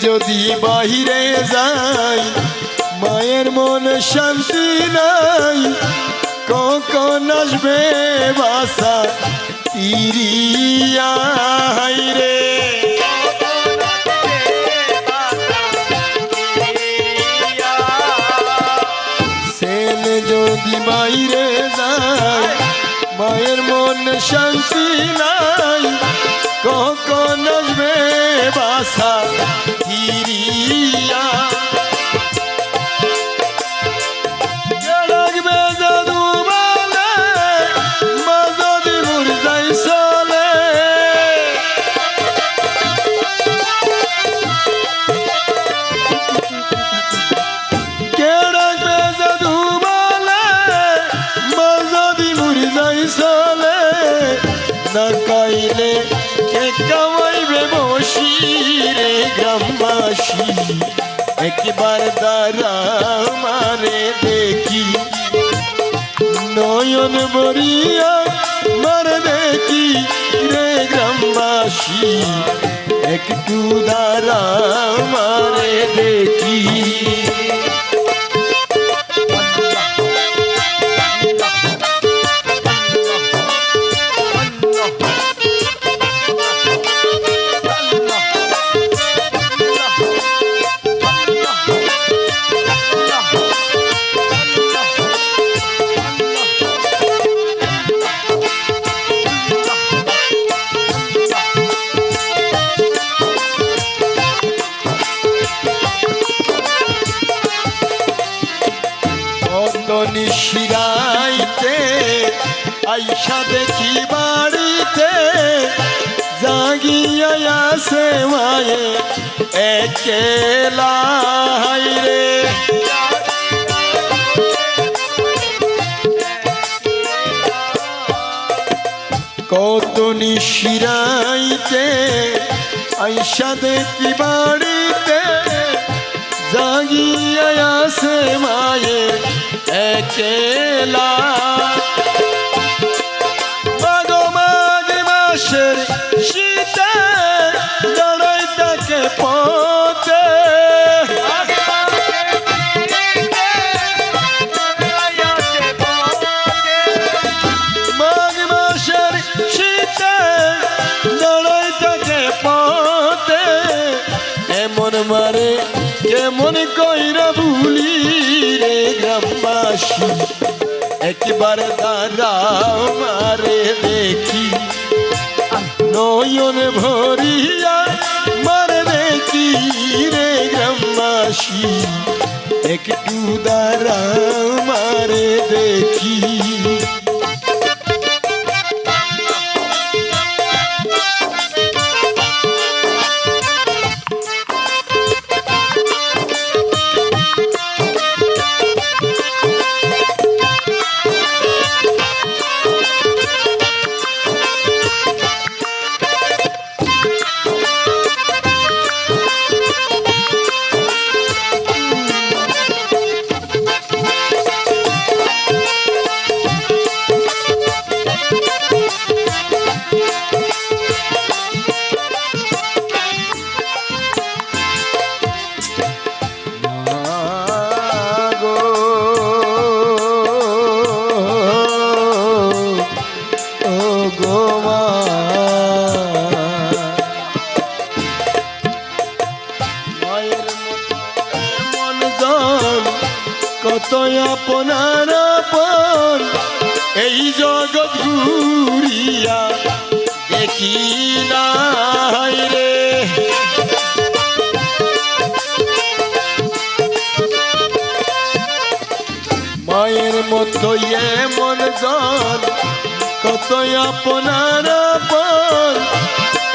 যদি বাহিরে যাই মায়ের মন শান্তি নাই, কখন আসবে বাসা ইরিয়া রে। ছেলে যদি বাইরে যায় মায়ের মন শান্তি নাই, কখন আসবে বাসা ফিরিয়া। রাখবে জাদু বলে মা যদি মুর যাই চলে, কে রাখবে জাদু বলে মা যদি মুর যাই চলে, না কাইলে কে কামাইবে বসি রে গ্রামবাসী। একবার দাঁড়াও মারে দেখি নয়ন বরিয়া মারে দেখি রে গ্রামবাসী, একটু দাঁড়াও মারে দেখি। নিশিরাইতে আইসা দেখি বাড়িতে জাগিয়া আছে মায়ে একেলা রে। কত নিশিরাইতে আইসা দেখি বাড়িতে জাগিয়া আছে মায়ে একেলা। মাগো মাঘ মাসের শীতে দাঁড়াই তাকে পথে, মাঘ মাসের শীতে দাঁড়াই তাকে পথে, এমন মারে কেমন কইরা ভুলি রে গ্রামবাসী। একবার দাঁড়াও মারে দেখি নয়ন ভরিয়া মারে দেখি রে গ্রামবাসী, একটু দাঁড়াও মারে দেখি। কত আপনার আপন এই জগৎ ঘুরিয়া দেখি নাই রে। মায়ের মতো এমন জন কত আপনার আপন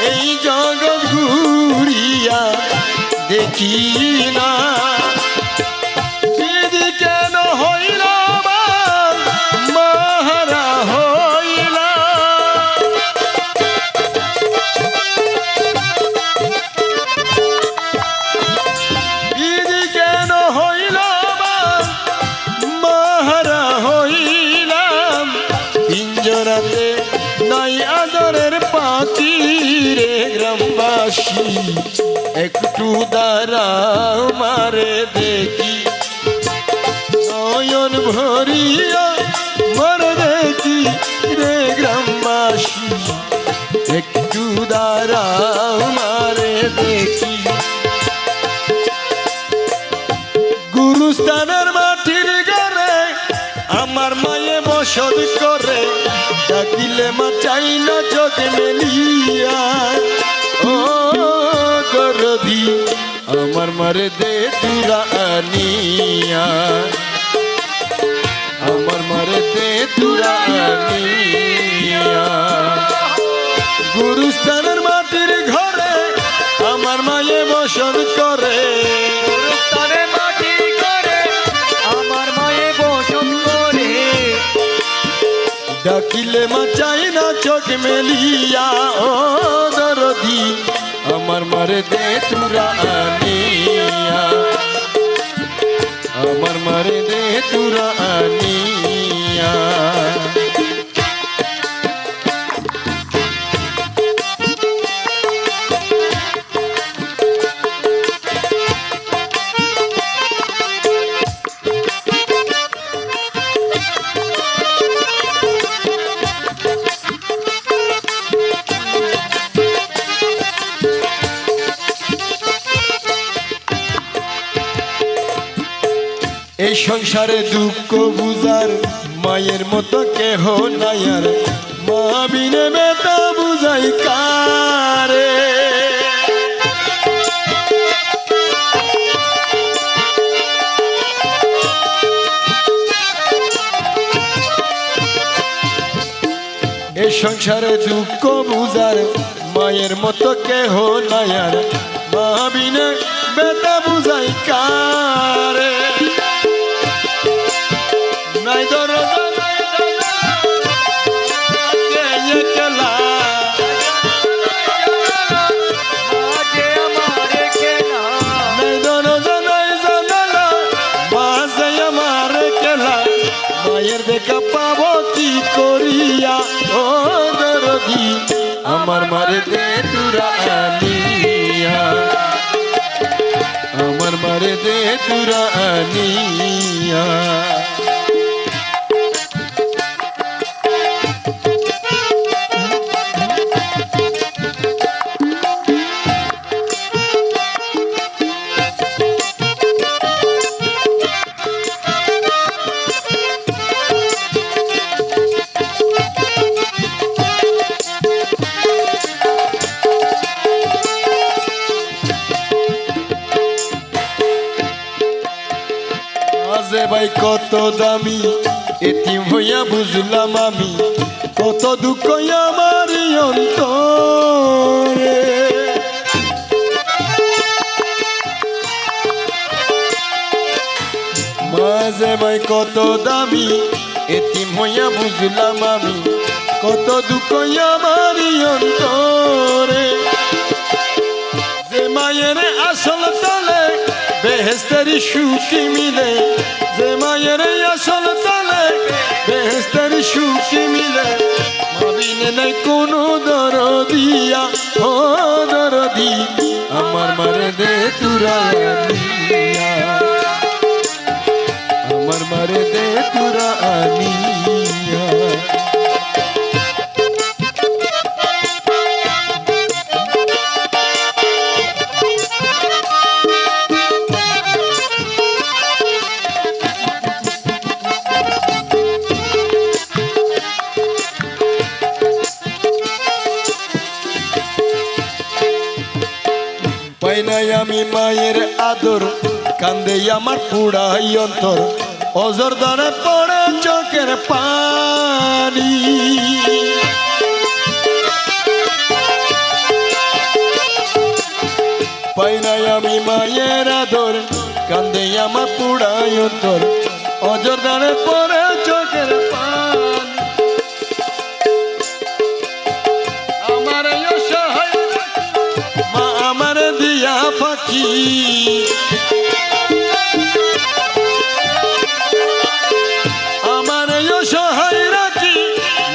এই জগৎ ঘুরিয়া দেখি না দিদি কেন হইল আমার মাহারা হইলা দিদি কেন হইল আমার মাহারা হইলাম পিঞ্জরাতে নাই আদরের পাখি রে গ্রামবাসী একটু দাঁড়াও মারে দেখি নয়ন ভরিয়া মারে দেখি রে গ্রামবাসী একটু দাঁড়াও মারে দেখি গুরুস্থানের মাটির ঘরে আমার মায়ে বসত করে ডাকিলে মা চাই না চোখ মেলিয়া ও দরদি আমার মারে দে তুরা আনিয়া আমার মারে দে তুরা আনিয়া গুরুস্থানের মাটির ঘরে আমার মায়ে বসত করে গুরুস্থানের মাটির ঘরে আমার মায়ে বসত করে ডাকিলে মা চাই না চোখ মেলিয়া ও দরদি আমার মারে দে তুরা আনিয়া আমার মারে দে তুরা আনিয়া এই সংসারে দুঃখ বুঝার মায়ের মতো কেহ নাই আর মা বিনে বেতা বুঝাই কারে এই সংসারে দুঃখ বুঝার মায়ের মতো কেহ নাই আর মা বিনে বেতা বুঝাই কারে নাই দরজা নাই একলা মাঝে আমার খেলা নাই দরজা নাই জানালা মাঝে আমার খেলা মায়ের দেখা পাবো কি করিয়া ও দরদি আমার মারে দে তুরা আনিয়া আমার মারে দে তুরা আনিয়া আজে ভাই কত দামি এতিম হইয়া বুঝলাম আমি কত দুঃখ আমার অন্তরে মাঝে ভাই কত দামি এতিম হইয়া বুঝলাম আমি কত দুঃখ আমার অন্তরে যে মায়ের আসল তলে বেহেস্তেরি সুখী মিলে যে মায়ের আসল তলে বেহেস্তেরি সুখী মিলে মাবিনে নাই কোনো দরদিয়া ও দরদি আমার মারে দে তুরা আনিয়া আমার মারে দে তুরা আনিয়া পাই নাই আমি মায়ের আদর কান্দে আমার পুড়াই অন্তর অজর দানে পড়ে চোখের পানি পাই নাই আমি মায়ের আদর কান্দে আমার পুরাই অন্তর অজর দানে পড়ে চোখের পানি আমার এই অসহায় মা আমার দিয়া ফাঁকি আমার এই অসহায় রাখি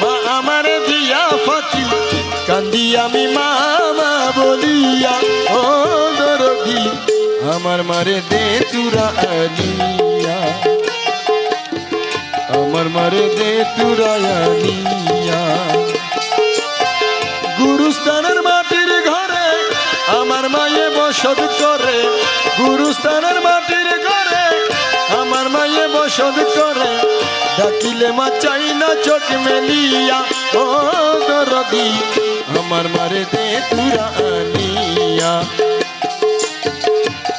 মা আমার দিয়া ফাঁকি কান্দি আমি মামা বলিয়া ও দরদি আমার মারে দে তুরা আনিয়া আমার মারে দে তুরা আনিয়া গুরুস্থানের মাটির ঘরে আমার মায়ে বসত করে গুরুস্থানের মাটির ঘরে আমার মায়ে বসত করে ডাকিলে মা চাই না চোখ মেলিয়া ও দরদি আমার মারে দে তুরা আনিয়া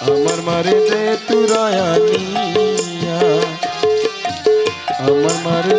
আমার মারে দে তুরা আনিয়া আমার মারে